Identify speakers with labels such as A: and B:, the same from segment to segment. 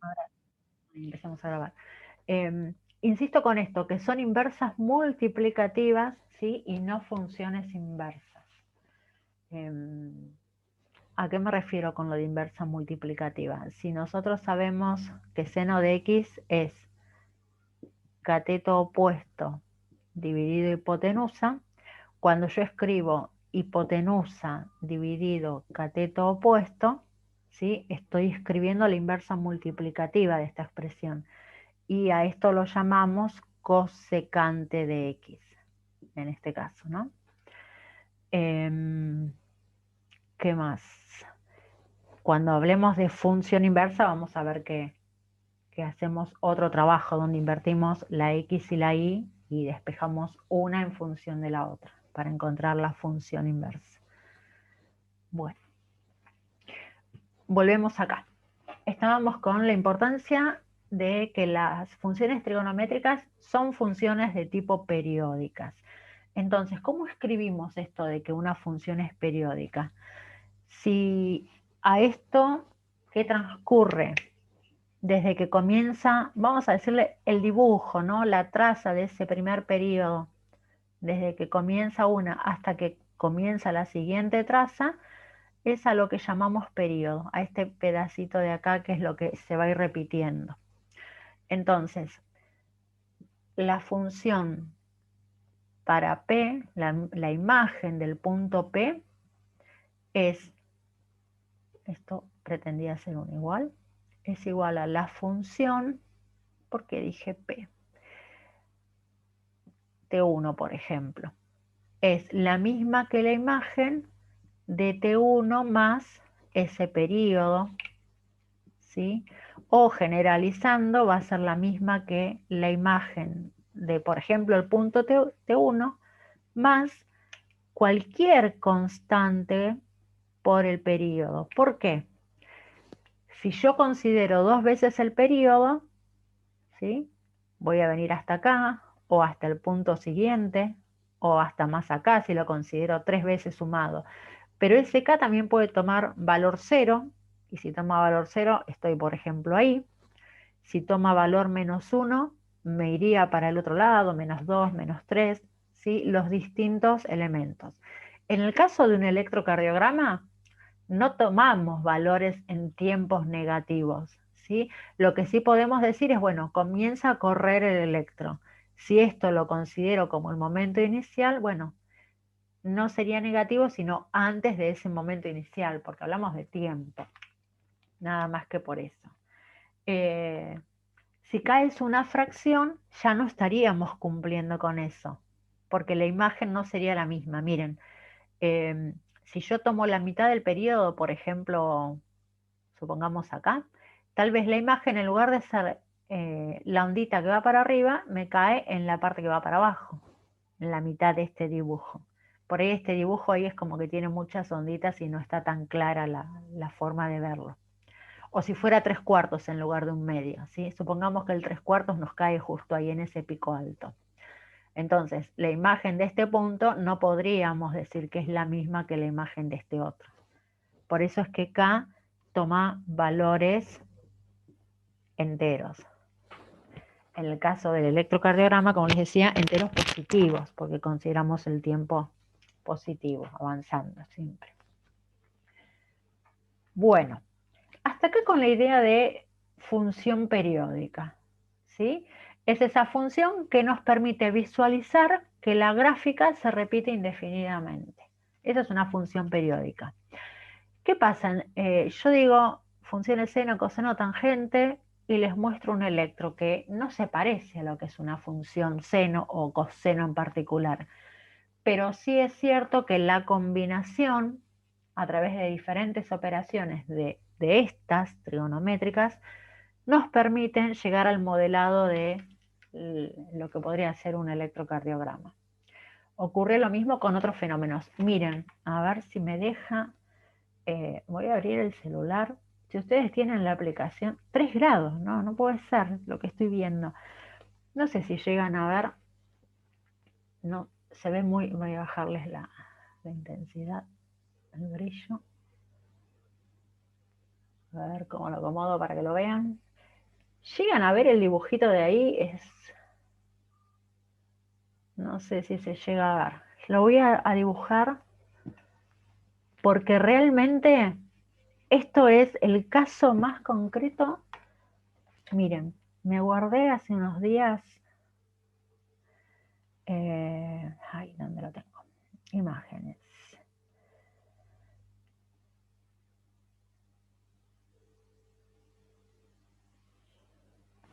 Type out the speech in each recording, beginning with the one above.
A: Ahora empezamos a grabar. Insisto con esto, que son inversas multiplicativas, ¿sí? Y no funciones inversas. ¿A qué me refiero con lo de inversa multiplicativa? Si nosotros sabemos que seno de x es cateto opuesto dividido hipotenusa, cuando yo escribo hipotenusa dividido cateto opuesto, ¿sí? Estoy escribiendo la inversa multiplicativa de esta expresión. Y a esto lo llamamos cosecante de x, en este caso, ¿no? ¿Qué más? Cuando hablemos de función inversa, vamos a ver que hacemos otro trabajo donde invertimos la x y la y despejamos una en función de la otra para encontrar la función inversa. Bueno, volvemos acá. Estábamos con la importancia de que las funciones trigonométricas son funciones de tipo periódicas. Entonces, ¿cómo escribimos esto de que una función es periódica? Si a esto que transcurre desde que comienza, vamos a decirle el dibujo, ¿no? La traza de ese primer periodo, desde que comienza una hasta que comienza la siguiente traza, es a lo que llamamos periodo, a este pedacito de acá que es lo que se va a ir repitiendo. Entonces, la función para P, la imagen del punto P, es, esto pretendía ser un igual, es igual a la función, porque dije P, T1, por ejemplo. Es la misma que la imagen de T1 más ese periodo, ¿sí? O generalizando va a ser la misma que la imagen de, por ejemplo, el punto T1 más cualquier constante por el periodo. ¿Por qué? Si yo considero dos veces el periodo, ¿sí? Voy a venir hasta acá, o hasta el punto siguiente, o hasta más acá, si lo considero tres veces sumado. Pero ese K también puede tomar valor 0, y si toma valor 0, estoy, por ejemplo, ahí. Si toma valor menos 1, me iría para el otro lado, menos 2, menos 3, ¿sí? Los distintos elementos. En el caso de un electrocardiograma, no tomamos valores en tiempos negativos, ¿sí? Lo que sí podemos decir es, bueno, comienza a correr el electro. Si esto lo considero como el momento inicial, bueno, no sería negativo, sino antes de ese momento inicial, porque hablamos de tiempo, nada más que por eso. Si caes una fracción, ya no estaríamos cumpliendo con eso, porque la imagen no sería la misma. Miren, si yo tomo la mitad del periodo, por ejemplo, supongamos acá, tal vez la imagen en lugar de ser la ondita que va para arriba, me cae en la parte que va para abajo, en la mitad de este dibujo. Por ahí este dibujo ahí es como que tiene muchas onditas y no está tan clara la forma de verlo. O si fuera tres cuartos en lugar de un medio, ¿sí? Supongamos que el tres cuartos nos cae justo ahí en ese pico alto. Entonces, la imagen de este punto no podríamos decir que es la misma que la imagen de este otro. Por eso es que K toma valores enteros. En el caso del electrocardiograma, como les decía, enteros positivos, porque consideramos el tiempo positivo, avanzando siempre. Bueno, hasta acá con la idea de función periódica, ¿sí? Es esa función que nos permite visualizar que la gráfica se repite indefinidamente. Esa es una función periódica. ¿Qué pasa? Yo digo funciones seno, coseno, tangente y les muestro un electro que no se parece a lo que es una función seno o coseno en particular, pero sí es cierto que la combinación a través de diferentes operaciones de estas trigonométricas nos permiten llegar al modelado de lo que podría ser un electrocardiograma. Ocurre lo mismo con otros fenómenos. Miren, a ver si me deja, voy a abrir el celular. Si ustedes tienen la aplicación, 3 grados, no, no puede ser lo que estoy viendo. No sé si llegan a ver, no, se ve muy, voy a bajarles la intensidad, el brillo. A ver cómo lo acomodo para que lo vean. ¿Llegan a ver el dibujito de ahí? No sé si se llega a ver. Lo voy a dibujar porque realmente esto es el caso más concreto. Miren, me guardé hace unos días. Ay, ¿dónde lo tengo? Imágenes.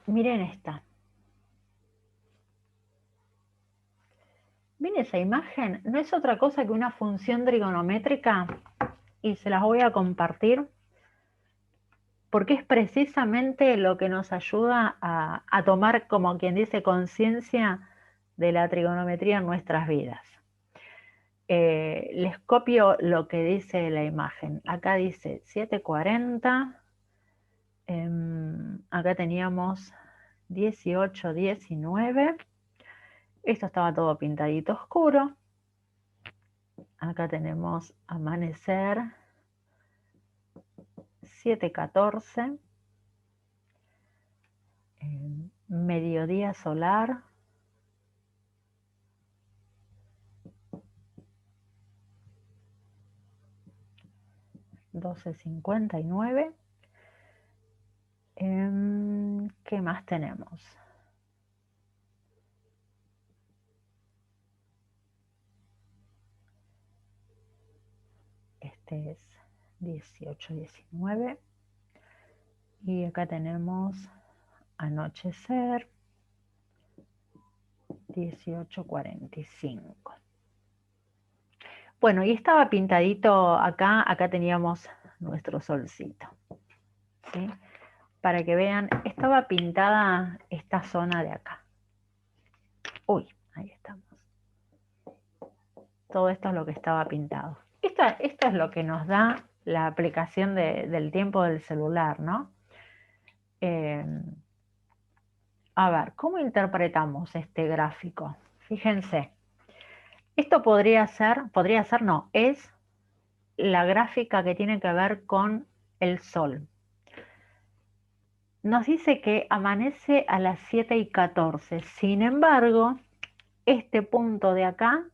A: Miren esta. ¿Ven esa imagen? No es otra cosa que una función trigonométrica y se las voy a compartir porque es precisamente lo que nos ayuda a tomar, como quien dice, conciencia de la trigonometría en nuestras vidas. Les copio lo que dice la imagen. Acá dice 740. Acá teníamos 18, 19. Esto estaba todo pintadito oscuro. Acá tenemos amanecer 7:14. Mediodía solar 12:59. ¿Qué más tenemos? Este es 18, 19. Y acá tenemos anochecer 18:45. Bueno, y estaba pintadito acá teníamos nuestro solcito, ¿sí? Para que vean, estaba pintada esta zona de acá. Uy, ahí estamos. Todo esto es lo que estaba pintado. Esto es lo que nos da la aplicación del tiempo del celular, ¿no? A ver, ¿cómo interpretamos este gráfico? Fíjense, esto podría ser no, es la gráfica que tiene que ver con el sol. Nos dice que amanece a las 7:14. Sin embargo, este punto de acá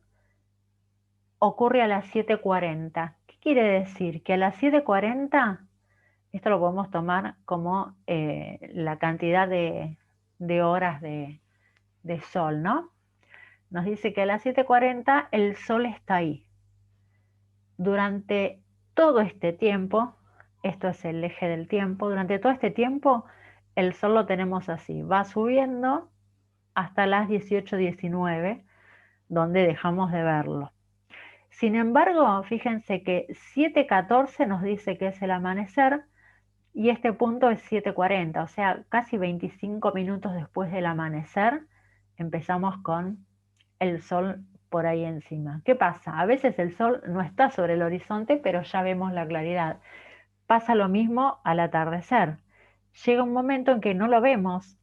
A: ocurre a las 7:40. ¿Qué quiere decir? Que a las 7:40, esto lo podemos tomar como la cantidad de horas de sol, ¿no? Nos dice que a las 7:40 el sol está ahí. Durante todo este tiempo, esto es el eje del tiempo, durante todo este tiempo el sol lo tenemos así, va subiendo hasta las 18:19, donde dejamos de verlo. Sin embargo, fíjense que 7:14 nos dice que es el amanecer y este punto es 7:40, o sea, casi 25 minutos después del amanecer empezamos con el sol por ahí encima. ¿Qué pasa? A veces el sol no está sobre el horizonte, pero ya vemos la claridad. Pasa lo mismo al atardecer. Llega un momento en que no lo vemos,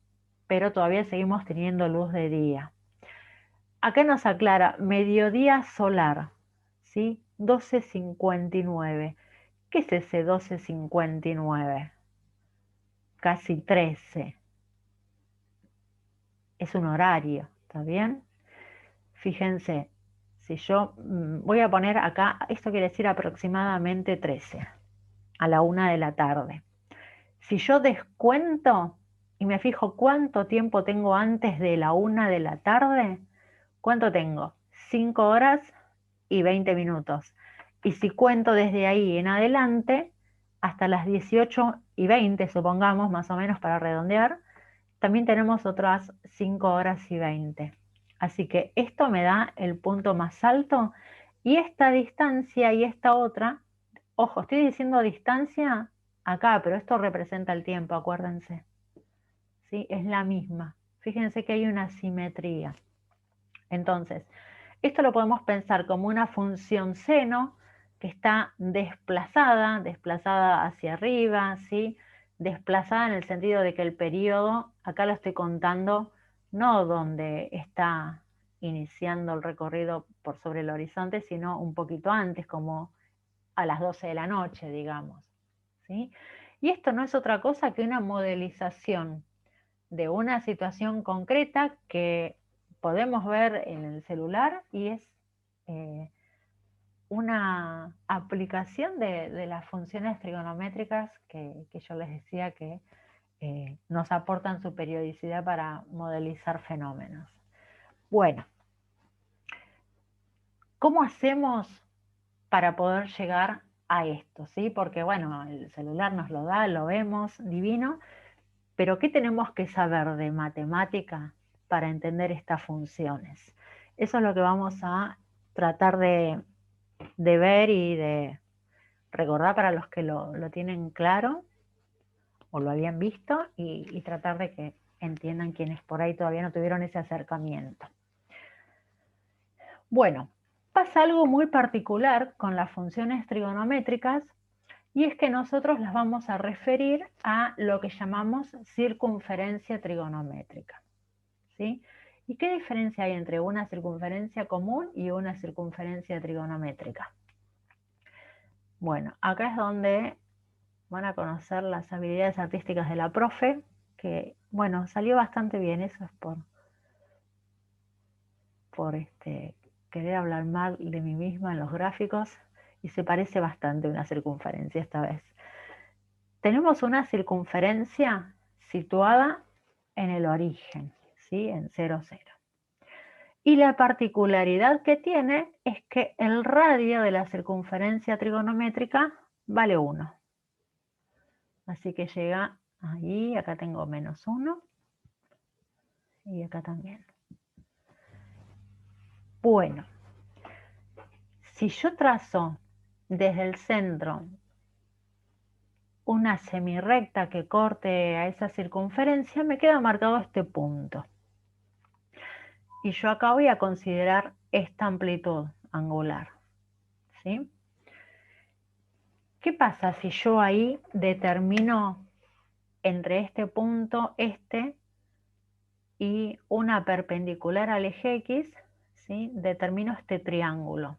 A: pero todavía seguimos teniendo luz de día. Acá nos aclara mediodía solar, ¿sí? 12:59. ¿Qué es ese 12:59? Casi 13. Es un horario, ¿está bien? Fíjense, si yo voy a poner acá, esto quiere decir aproximadamente 13, a la 1 de la tarde. Si yo descuento y me fijo cuánto tiempo tengo antes de la 1 de la tarde, ¿cuánto tengo? 5 horas y 20 minutos. Y si cuento desde ahí en adelante, hasta las 18:20, supongamos, más o menos para redondear, también tenemos otras 5 horas y 20. Así que esto me da el punto más alto y esta distancia y esta otra, ojo, estoy diciendo distancia acá, pero esto representa el tiempo, acuérdense. ¿Sí? Es la misma. Fíjense que hay una simetría. Entonces, esto lo podemos pensar como una función seno que está desplazada hacia arriba, ¿sí? Desplazada en el sentido de que el periodo, acá lo estoy contando, no donde está iniciando el recorrido por sobre el horizonte, sino un poquito antes, como a las 12 de la noche, digamos, ¿sí? Y esto no es otra cosa que una modelización de una situación concreta que podemos ver en el celular y es una aplicación de las funciones trigonométricas que yo les decía que nos aportan su periodicidad para modelizar fenómenos. Bueno, ¿cómo hacemos para poder llegar a esto? ¿Sí? Porque bueno, el celular nos lo da, lo vemos, divino, pero ¿qué tenemos que saber de matemática para entender estas funciones? Eso es lo que vamos a tratar de ver y de recordar para los que lo tienen claro o lo habían visto y tratar de que entiendan quienes por ahí todavía no tuvieron ese acercamiento. Bueno, pasa algo muy particular con las funciones trigonométricas y es que nosotros las vamos a referir a lo que llamamos circunferencia trigonométrica, ¿sí? ¿Y qué diferencia hay entre una circunferencia común y una circunferencia trigonométrica? Bueno, acá es donde van a conocer las habilidades artísticas de la profe, que, bueno, salió bastante bien, eso es por querer hablar mal de mí misma en los gráficos, y se parece bastante a una circunferencia esta vez. Tenemos una circunferencia situada en el origen, ¿sí? En 0, 0. Y la particularidad que tiene es que el radio de la circunferencia trigonométrica vale 1. Así que llega ahí, acá tengo menos 1 y acá también. Bueno, si yo trazo desde el centro una semirrecta que corte a esa circunferencia, me queda marcado este punto. Y yo acá voy a considerar esta amplitud angular, ¿sí? ¿Qué pasa si yo ahí determino entre este punto, y una perpendicular al eje X, ¿sí? Determino este triángulo.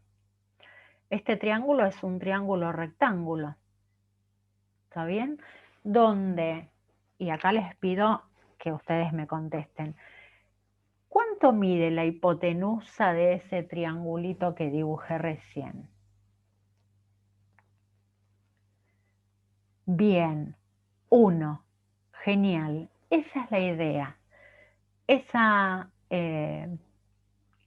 A: Este triángulo es un triángulo rectángulo, ¿está bien? Donde, y acá les pido que ustedes me contesten, ¿cuánto mide la hipotenusa de ese triangulito que dibujé recién? Bien, 1. Genial. Esa es la idea. Esa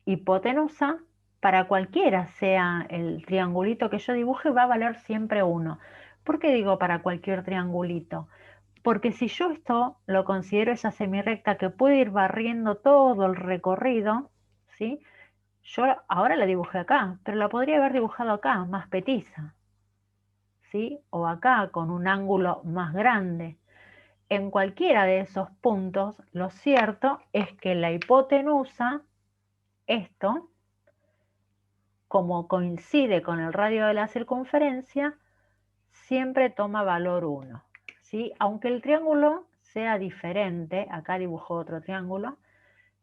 A: hipotenusa, para cualquiera sea el triangulito que yo dibuje, va a valer siempre 1. ¿Por qué digo para cualquier triangulito? Porque si yo esto lo considero esa semirrecta que puede ir barriendo todo el recorrido, ¿sí? Yo ahora la dibujé acá, pero la podría haber dibujado acá, más petiza, ¿sí? O acá, con un ángulo más grande. En cualquiera de esos puntos, lo cierto es que la hipotenusa, esto, como coincide con el radio de la circunferencia, siempre toma valor 1, ¿sí? Aunque el triángulo sea diferente, acá dibujo otro triángulo,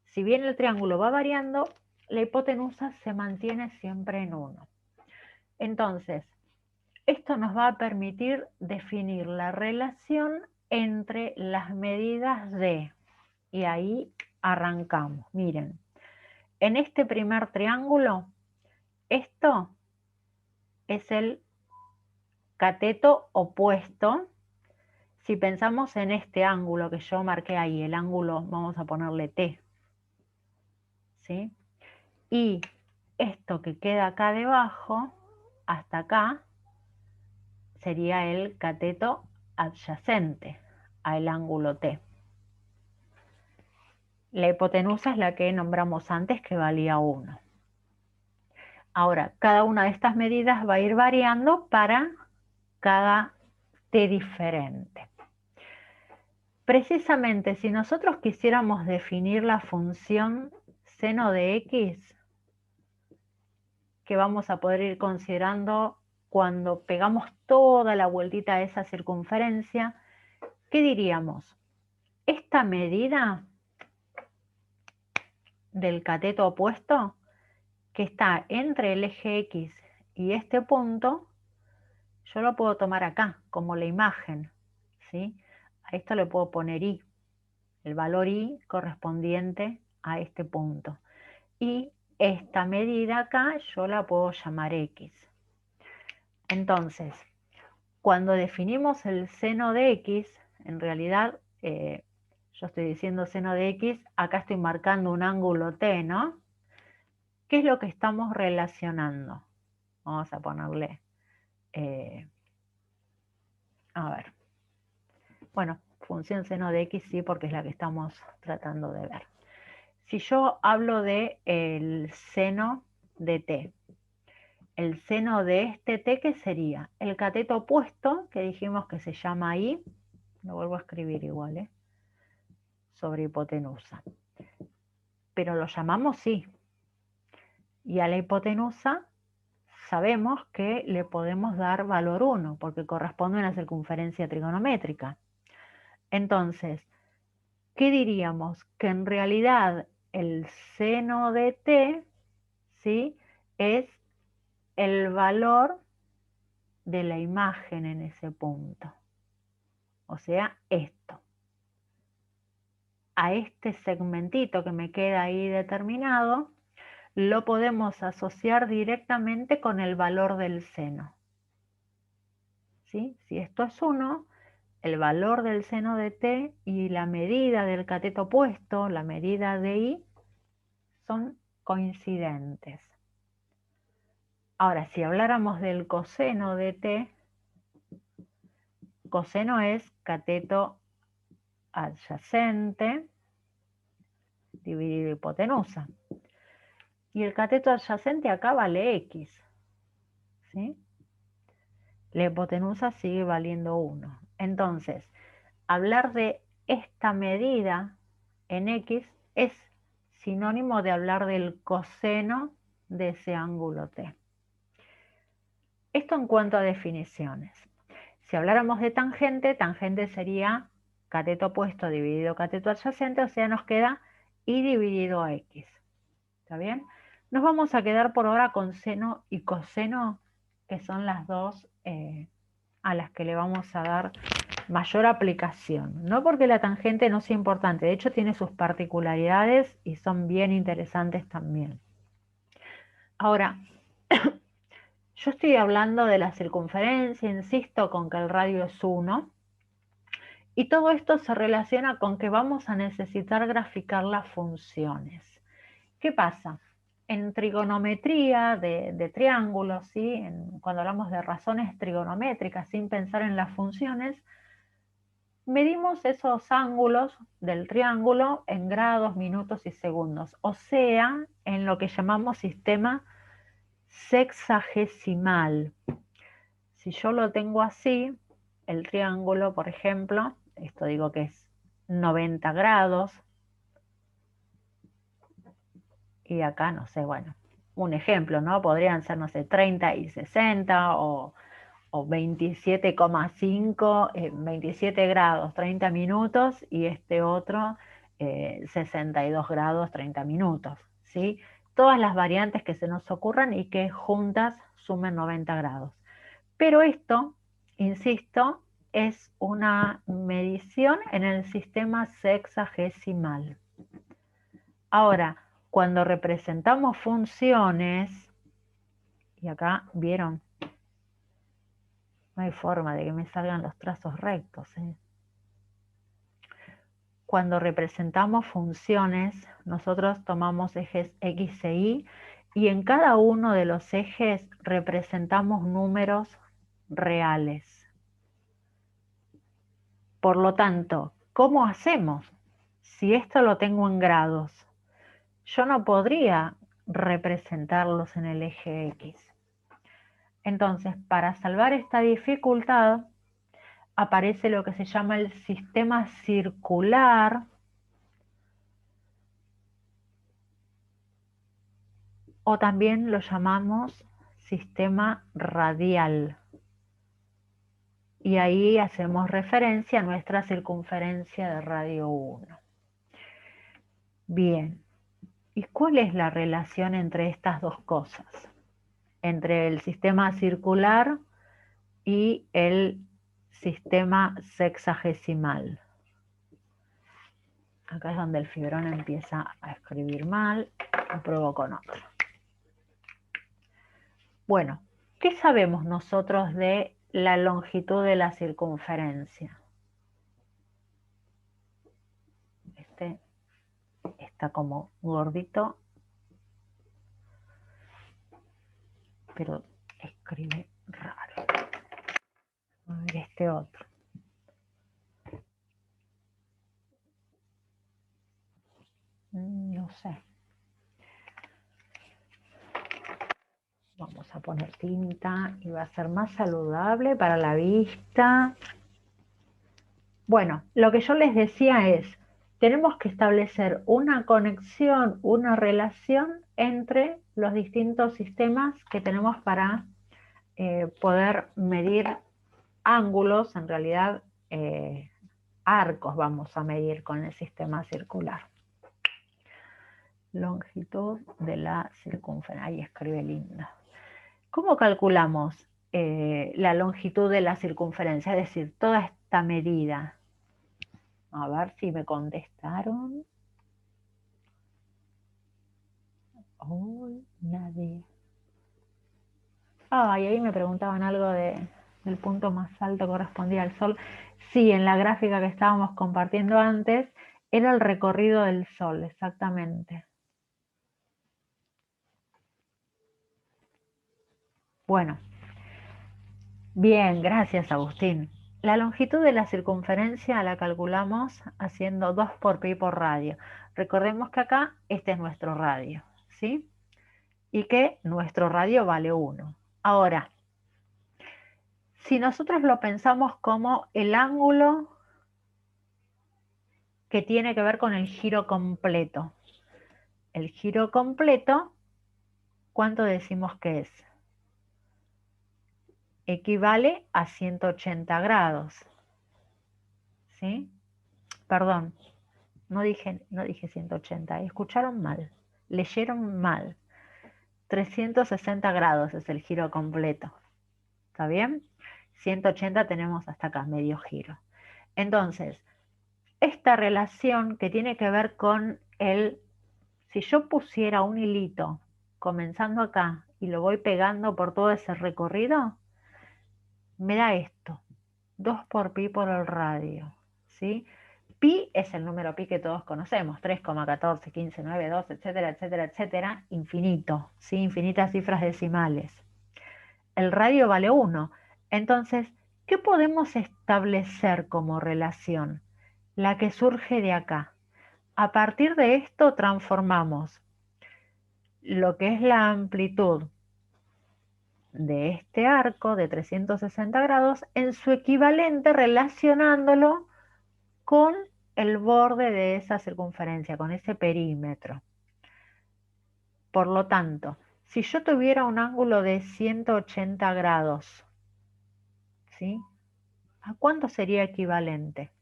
A: si bien el triángulo va variando, la hipotenusa se mantiene siempre en 1. Entonces, esto nos va a permitir definir la relación entre las medidas de, y ahí arrancamos. Miren, en este primer triángulo, esto es el cateto opuesto. Si pensamos en este ángulo que yo marqué ahí, el ángulo, vamos a ponerle T, ¿sí? Y esto que queda acá debajo, hasta acá, sería el cateto adyacente al ángulo T. La hipotenusa es la que nombramos antes, que valía 1. Ahora, cada una de estas medidas va a ir variando para cada T diferente. Precisamente, si nosotros quisiéramos definir la función seno de X, que vamos a poder ir considerando cuando pegamos toda la vueltita a esa circunferencia, ¿qué diríamos? Esta medida del cateto opuesto, que está entre el eje X y este punto, yo lo puedo tomar acá, como la imagen, ¿sí? A esto le puedo poner Y. el valor y correspondiente a este punto. Y esta medida acá yo la puedo llamar x. Entonces, cuando definimos el seno de x, en realidad yo estoy diciendo seno de x, acá estoy marcando un ángulo t, ¿no? ¿Qué es lo que estamos relacionando? Vamos a ponerle, a ver, bueno, función seno de x sí, porque es la que estamos tratando de ver. Si yo hablo de el seno de t, el seno de este t, ¿qué sería? El cateto opuesto, que dijimos que se llama i, lo vuelvo a escribir igual, sobre hipotenusa. Pero lo llamamos i. Y a la hipotenusa sabemos que le podemos dar valor 1, porque corresponde a una circunferencia trigonométrica. Entonces, ¿qué diríamos? Que en realidad el seno de t, ¿sí?, es el valor de la imagen en ese punto. O sea, esto. A este segmentito que me queda ahí determinado, lo podemos asociar directamente con el valor del seno. ¿Sí? Si esto es 1, el valor del seno de t y la medida del cateto opuesto, la medida de i, son coincidentes. Ahora, si habláramos del coseno de t, coseno es cateto adyacente dividido hipotenusa. Y el cateto adyacente acá vale x, ¿sí? La hipotenusa sigue valiendo 1. Entonces, hablar de esta medida en x es sinónimo de hablar del coseno de ese ángulo t. Esto en cuanto a definiciones. Si habláramos de tangente, tangente sería cateto opuesto dividido cateto adyacente, o sea, nos queda y dividido a x. ¿Está bien? Nos vamos a quedar por ahora con seno y coseno, que son las dos a las que le vamos a dar mayor aplicación. No porque la tangente no sea importante, de hecho tiene sus particularidades y son bien interesantes también. Ahora, yo estoy hablando de la circunferencia, insisto con que el radio es 1, y todo esto se relaciona con que vamos a necesitar graficar las funciones. ¿Qué pasa? En trigonometría de triángulos, ¿sí? Cuando hablamos de razones trigonométricas sin pensar en las funciones, medimos esos ángulos del triángulo en grados, minutos y segundos, o sea, en lo que llamamos sistema sexagesimal. Si yo lo tengo así, el triángulo, por ejemplo, esto digo que es 90 grados, y acá, no sé, bueno, un ejemplo, ¿no? Podrían ser, no sé, 30 y 60 o 27,5, 27 grados, 30 minutos, y este otro 62 grados, 30 minutos, ¿sí? Todas las variantes que se nos ocurran y que juntas sumen 90 grados. Pero esto, insisto, es una medición en el sistema sexagesimal. Ahora, cuando representamos funciones, y acá vieron, no hay forma de que me salgan los trazos rectos, ¿eh? Cuando representamos funciones, nosotros tomamos ejes x e y en cada uno de los ejes representamos números reales. Por lo tanto, ¿cómo hacemos? Si esto lo tengo en grados, yo no podría representarlos en el eje X. Entonces, para salvar esta dificultad, aparece lo que se llama el sistema circular, o también lo llamamos sistema radial. Y ahí hacemos referencia a nuestra circunferencia de radio 1. Bien, ¿y cuál es la relación entre estas dos cosas? Entre el sistema circular y el sistema sexagesimal. Acá es donde el fibrón empieza a escribir mal. Lo pruebo con otro. Bueno, ¿qué sabemos nosotros de la longitud de la circunferencia? Este está como gordito, pero escribe raro. A ver este otro. No sé. Vamos a poner tinta y va a ser más saludable para la vista. Bueno, lo que yo les decía es, tenemos que establecer una conexión, una relación entre los distintos sistemas que tenemos para poder medir ángulos, en realidad arcos vamos a medir con el sistema circular. Longitud de la circunferencia. Ahí escribe linda. ¿Cómo calculamos la longitud de la circunferencia? Es decir, toda esta medida. A ver si me contestaron. Uy, nadie. Y ahí me preguntaban algo del punto más alto correspondía al Sol. Sí, en la gráfica que estábamos compartiendo antes, era el recorrido del Sol, exactamente. Bueno, bien, gracias Agustín. La longitud de la circunferencia la calculamos haciendo 2 por pi por radio. Recordemos que acá este es nuestro radio, ¿sí? Y que nuestro radio vale 1. Ahora, si nosotros lo pensamos como el ángulo que tiene que ver con el giro completo. El giro completo, ¿cuánto decimos que es? Equivale a 180 grados. ¿Sí? Perdón, no dije 180, escucharon mal, leyeron mal. 360 grados es el giro completo. ¿Está bien? 180 tenemos hasta acá, medio giro. Entonces, esta relación que tiene que ver con si yo pusiera un hilito comenzando acá y lo voy pegando por todo ese recorrido, me da esto, 2 por pi por el radio, ¿sí? Pi es el número pi que todos conocemos, 3,14, 15, 9, 2, etcétera, etcétera, etcétera, infinito, ¿sí? Infinitas cifras decimales. El radio vale 1. Entonces, ¿qué podemos establecer como relación? La que surge de acá. A partir de esto transformamos lo que es la amplitud de este arco de 360 grados en su equivalente relacionándolo con el borde de esa circunferencia, con ese perímetro. Por lo tanto, si yo tuviera un ángulo de 180 grados, ¿sí? ¿A cuánto sería equivalente?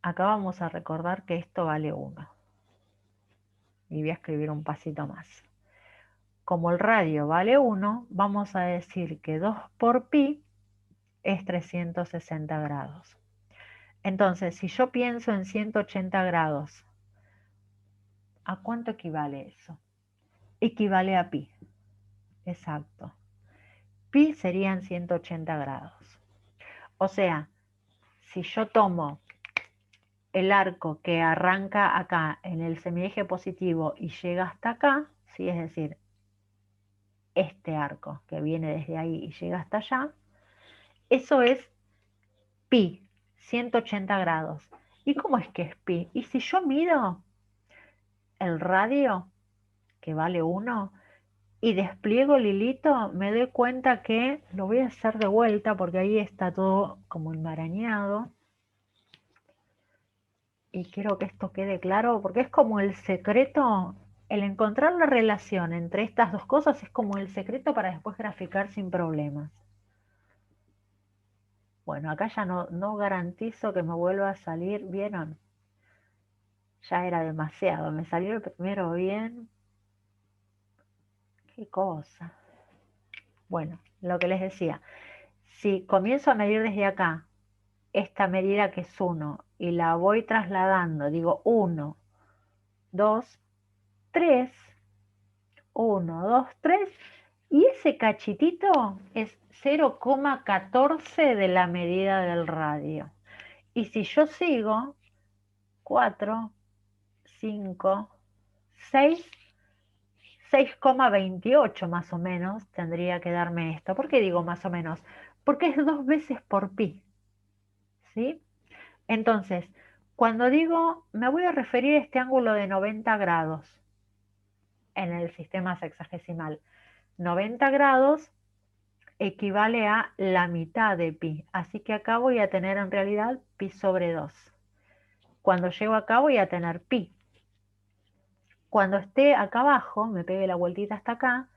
A: Acá vamos a recordar que esto vale 1. Y voy a escribir un pasito más. Como el radio vale 1, vamos a decir que 2 por pi es 360 grados. Entonces, si yo pienso en 180 grados, ¿a cuánto equivale eso? Equivale a pi. Exacto. Pi serían 180 grados. O sea, si yo tomo el arco que arranca acá en el semieje positivo y llega hasta acá, ¿sí? Es decir, este arco que viene desde ahí y llega hasta allá, eso es pi, 180 grados. ¿Y cómo es que es pi? Y si yo mido el radio, que vale 1, y despliego el hilito, me doy cuenta que lo voy a hacer de vuelta porque ahí está todo como enmarañado. Y quiero que esto quede claro porque es como el secreto, el encontrar la relación entre estas dos cosas es como el secreto para después graficar sin problemas. Bueno, acá ya no garantizo que me vuelva a salir, ¿vieron? Ya era demasiado, me salió el primero bien. Qué cosa. Bueno, lo que les decía, si comienzo a medir desde acá esta medida que es 1 y la voy trasladando, digo 1, 2, 3, 1, 2, 3, y ese cachitito es 0,14 de la medida del radio. Y si yo sigo, 4, 5, 6, 6,28 más o menos tendría que darme esto. ¿Por qué digo más o menos? Porque es 2 veces por pi, ¿sí? Entonces, cuando digo, me voy a referir a este ángulo de 90 grados en el sistema sexagesimal. 90 grados equivale a la mitad de pi, así que acá voy a tener en realidad pi sobre 2. Cuando llego acá voy a tener pi. Cuando esté acá abajo, me pegue la vueltita hasta acá,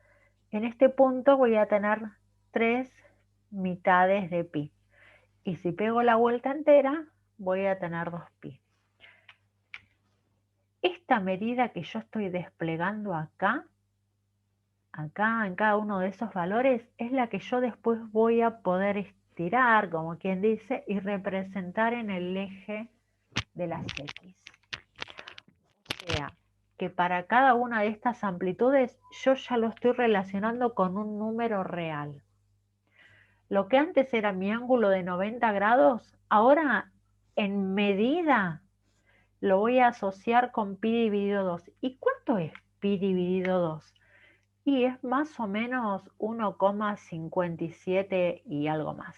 A: en este punto voy a tener 3 mitades de pi. Y si pego la vuelta entera, voy a tener 2pi. Esta medida que yo estoy desplegando acá en cada uno de esos valores, es la que yo después voy a poder estirar, como quien dice, y representar en el eje de las X. O sea, que para cada una de estas amplitudes yo ya lo estoy relacionando con un número real. Lo que antes era mi ángulo de 90 grados, ahora en medida lo voy a asociar con pi dividido 2. ¿Y cuánto es pi dividido 2? Y es más o menos 1,57 y algo más.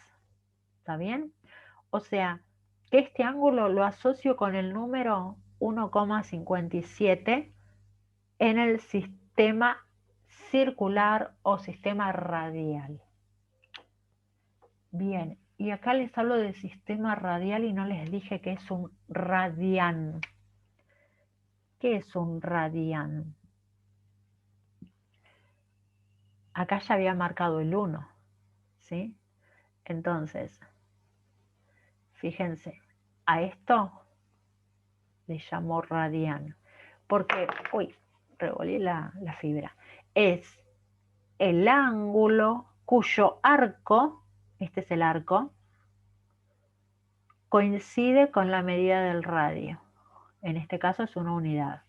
A: ¿Está bien? O sea, que este ángulo lo asocio con el número 1,57 en el sistema circular o sistema radial. Bien, y acá les hablo del sistema radial y no les dije que es un radián. ¿Qué es un radián? Acá ya había marcado el 1, ¿sí? Entonces, fíjense, a esto le llamo radián, porque, uy, revolví la fibra, es el ángulo cuyo arco, este es el arco, coincide con la medida del radio. En este caso es una unidad.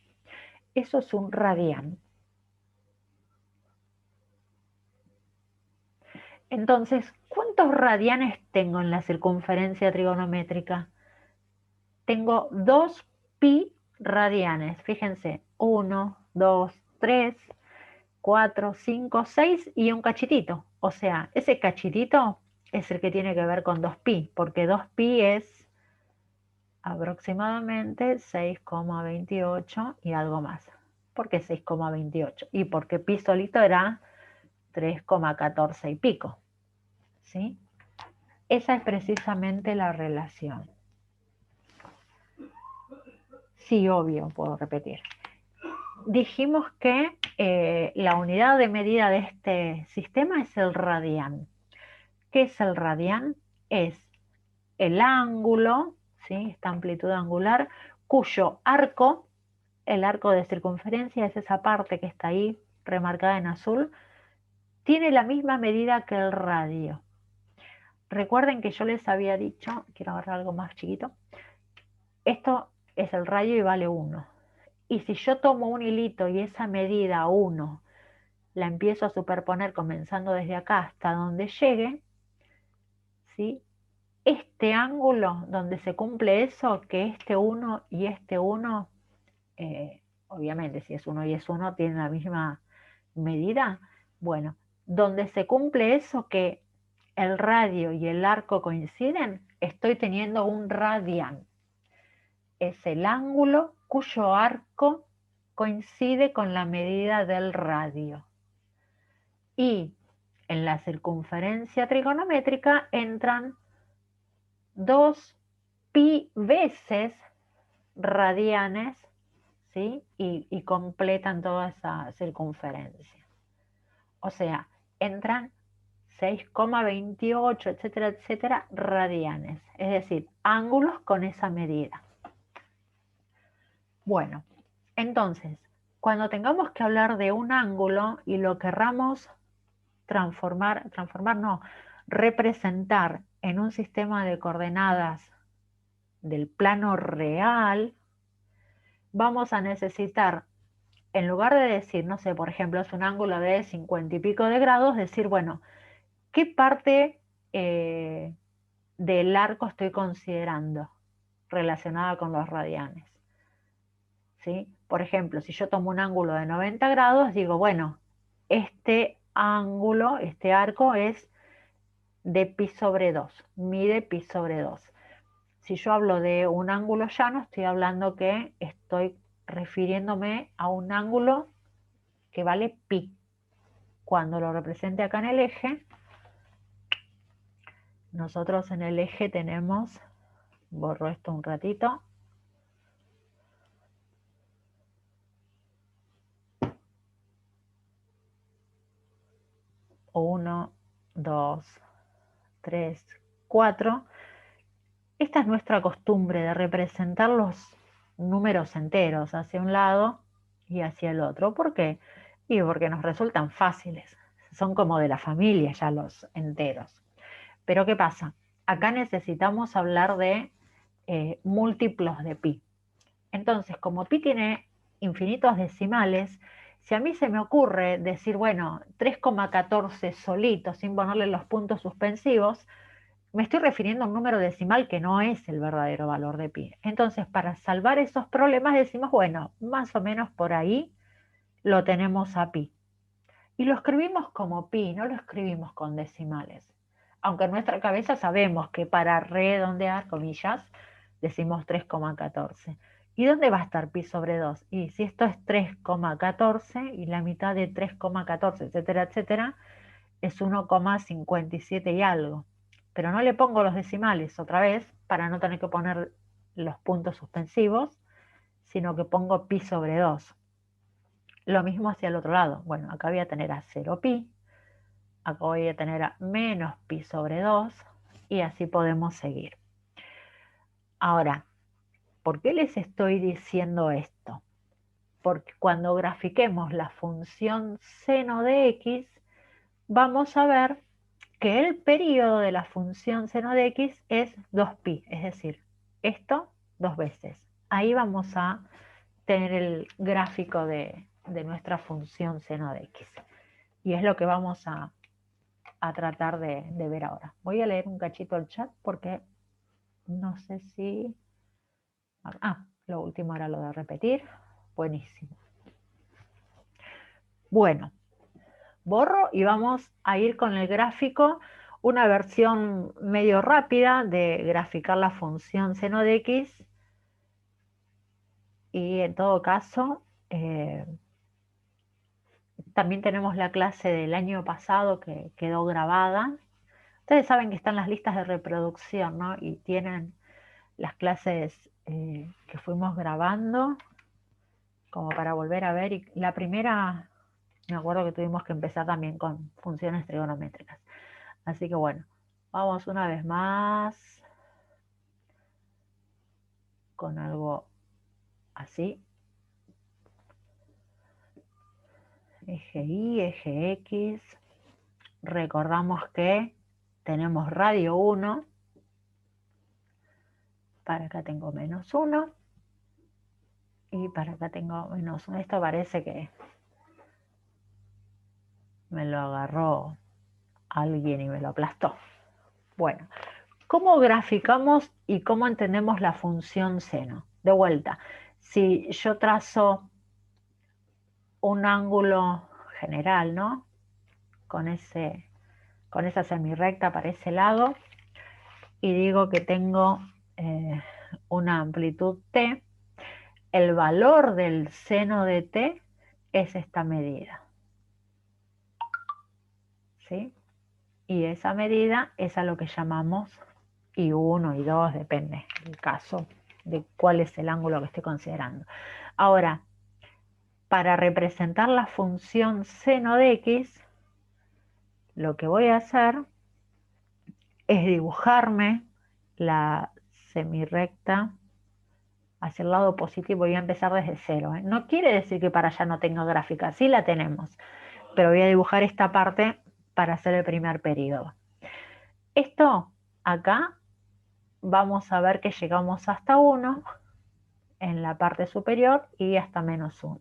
A: Eso es un radián. Entonces, ¿cuántos radianes tengo en la circunferencia trigonométrica? Tengo 2 pi radianes. Fíjense, 1, 2, 3, 4, 5, 6 y un cachitito. O sea, ese cachitito es el que tiene que ver con 2pi, porque 2pi es aproximadamente 6,28 y algo más. ¿Por qué 6,28? Y porque pi solito era 3,14 y pico. ¿Sí? Esa es precisamente la relación. Sí, obvio, puedo repetir. Dijimos que la unidad de medida de este sistema es el radián. ¿Qué es el radián? Es el ángulo, ¿sí? Esta amplitud angular, cuyo arco, el arco de circunferencia es esa parte que está ahí remarcada en azul, tiene la misma medida que el radio. Recuerden que yo les había dicho, quiero agarrar algo más chiquito, esto es el radio y vale 1. Y si yo tomo un hilito y esa medida 1 la empiezo a superponer comenzando desde acá hasta donde llegue, ¿sí? Este ángulo donde se cumple eso, que este 1 y este 1, obviamente si es 1 y es 1 tienen la misma medida, bueno, donde se cumple eso que el radio y el arco coinciden, estoy teniendo un radián. Es el ángulo cuyo arco coincide con la medida del radio. Y en la circunferencia trigonométrica entran 2 pi veces radianes, ¿sí? Y completan toda esa circunferencia. O sea, entran 6,28, etcétera, etcétera, radianes. Es decir, ángulos con esa medida. Bueno, entonces, cuando tengamos que hablar de un ángulo y lo querramos representar en un sistema de coordenadas del plano real, vamos a necesitar, en lugar de decir, no sé, por ejemplo, es un ángulo de 50 y pico de grados, decir, bueno, ¿qué parte del arco estoy considerando relacionada con los radianes? ¿Sí? Por ejemplo, si yo tomo un ángulo de 90 grados, digo, bueno, este ángulo, este arco es de pi sobre 2, mide pi sobre 2. Si yo hablo de un ángulo llano, estoy hablando que estoy refiriéndome a un ángulo que vale pi. Cuando lo represente acá en el eje, nosotros en el eje tenemos, borro esto un ratito, 1, 2, 3, 4. Esta es nuestra costumbre de representar los números enteros hacia un lado y hacia el otro. ¿Por qué? Y porque nos resultan fáciles. Son como de la familia ya los enteros. Pero ¿qué pasa? Acá necesitamos hablar de múltiplos de pi. Entonces, como pi tiene infinitos decimales, si a mí se me ocurre decir, bueno, 3,14 solito, sin ponerle los puntos suspensivos, me estoy refiriendo a un número decimal que no es el verdadero valor de pi. Entonces, para salvar esos problemas decimos, bueno, más o menos por ahí lo tenemos a pi. Y lo escribimos como pi, no lo escribimos con decimales. Aunque en nuestra cabeza sabemos que para redondear, comillas, decimos 3,14. ¿Y dónde va a estar pi sobre 2? Y si esto es 3,14 y la mitad de 3,14, etcétera, etcétera, es 1,57 y algo. Pero no le pongo los decimales otra vez para no tener que poner los puntos suspensivos, sino que pongo pi sobre 2. Lo mismo hacia el otro lado. Bueno, acá voy a tener a 0 pi, acá voy a tener a menos pi sobre 2 y así podemos seguir. Ahora, ¿por qué les estoy diciendo esto? Porque cuando grafiquemos la función seno de x, vamos a ver que el periodo de la función seno de x es 2pi, es decir, esto 2 veces. Ahí vamos a tener el gráfico de nuestra función seno de x. Y es lo que vamos a tratar de ver ahora. Voy a leer un cachito el chat porque no sé si... lo último era lo de repetir. Buenísimo. Bueno, borro y vamos a ir con el gráfico, una versión medio rápida de graficar la función seno de x y en todo caso también tenemos la clase del año pasado que quedó grabada. Ustedes saben que están las listas de reproducción, ¿no? Y tienen las clases que fuimos grabando como para volver a ver. Y la primera, me acuerdo que tuvimos que empezar también con funciones trigonométricas. Así que bueno, vamos una vez más con algo así. Eje Y, eje X. Recordamos que tenemos radio 1. Para acá tengo menos 1. Y para acá tengo menos 1. Esto parece que me lo agarró alguien y me lo aplastó. Bueno, ¿cómo graficamos y cómo entendemos la función seno? De vuelta, si yo trazo un ángulo general, ¿no? Con esa semirrecta para ese lado y digo que tengo una amplitud t, el valor del seno de t es esta medida. ¿Sí? Y esa medida es a lo que llamamos I1, I2, depende del caso de cuál es el ángulo que estoy considerando. Ahora, para representar la función seno de x, lo que voy a hacer es dibujarme la semirrecta hacia el lado positivo. Voy a empezar desde cero. No quiere decir que para allá no tenga gráfica, sí la tenemos, pero voy a dibujar esta parte para hacer el primer periodo. Esto acá vamos a ver que llegamos hasta 1 en la parte superior y hasta menos 1.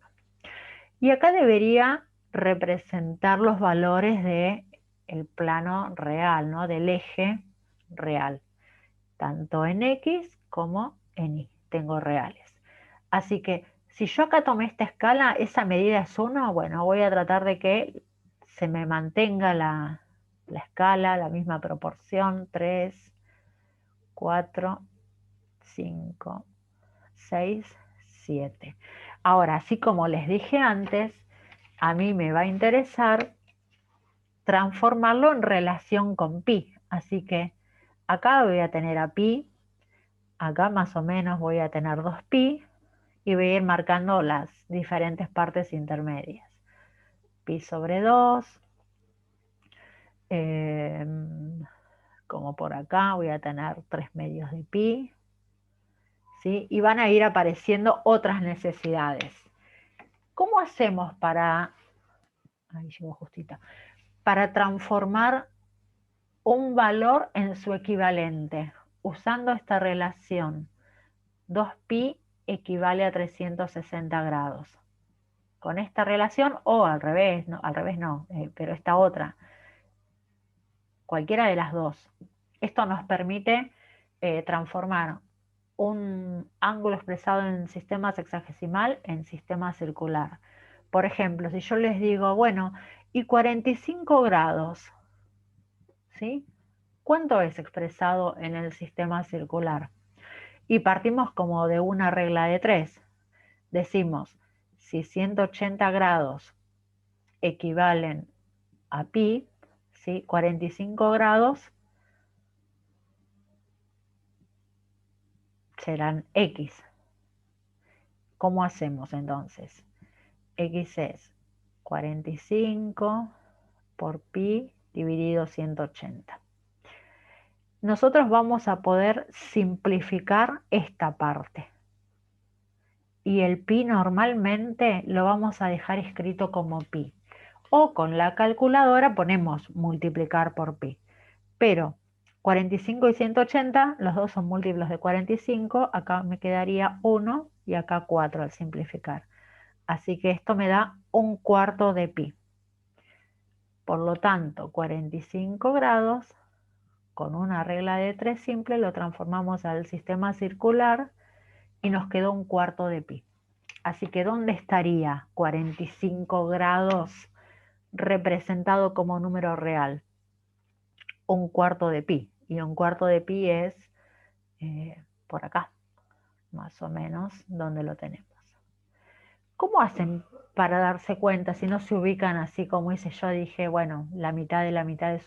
A: Y acá debería representar los valores del plano real, ¿no? Del eje real, tanto en X como en Y, tengo reales. Así que si yo acá tomé esta escala, esa medida es 1, bueno, voy a tratar de que se me mantenga la escala, la misma proporción, 3, 4, 5, 6, 7. Ahora, así como les dije antes, a mí me va a interesar transformarlo en relación con pi. Así que acá voy a tener a pi, acá más o menos voy a tener 2pi y voy a ir marcando las diferentes partes intermedias. Pi sobre 2, como por acá voy a tener 3 medios de pi, ¿sí? Y van a ir apareciendo otras necesidades. ¿Cómo hacemos para, ahí llegó justita, para transformar un valor en su equivalente? Usando esta relación, 2pi equivale a 360 grados. Con esta relación, o al revés no, pero esta otra, cualquiera de las dos. Esto nos permite transformar un ángulo expresado en sistema sexagesimal en sistema circular. Por ejemplo, si yo les digo, bueno, y 45 grados, ¿sí? ¿Cuánto es expresado en el sistema circular? Y partimos como de una regla de 3. Decimos, si 180 grados equivalen a pi, ¿sí? 45 grados serán x. ¿Cómo hacemos entonces? X es 45 por pi dividido 180. Nosotros vamos a poder simplificar esta parte. Y el pi normalmente lo vamos a dejar escrito como pi. O con la calculadora ponemos multiplicar por pi. Pero 45 y 180, los dos son múltiplos de 45, acá me quedaría 1 y acá 4 al simplificar. Así que esto me da 1/4 de pi. Por lo tanto, 45 grados, con una regla de 3 simple, lo transformamos al sistema circular y nos quedó 1/4 de pi. Así que, ¿dónde estaría 45 grados representado como número real? 1/4 de pi. Y 1/4 de pi es por acá, más o menos, donde lo tenemos. ¿Cómo hacen para darse cuenta si no se ubican así como hice yo? Dije, bueno, la mitad de la mitad es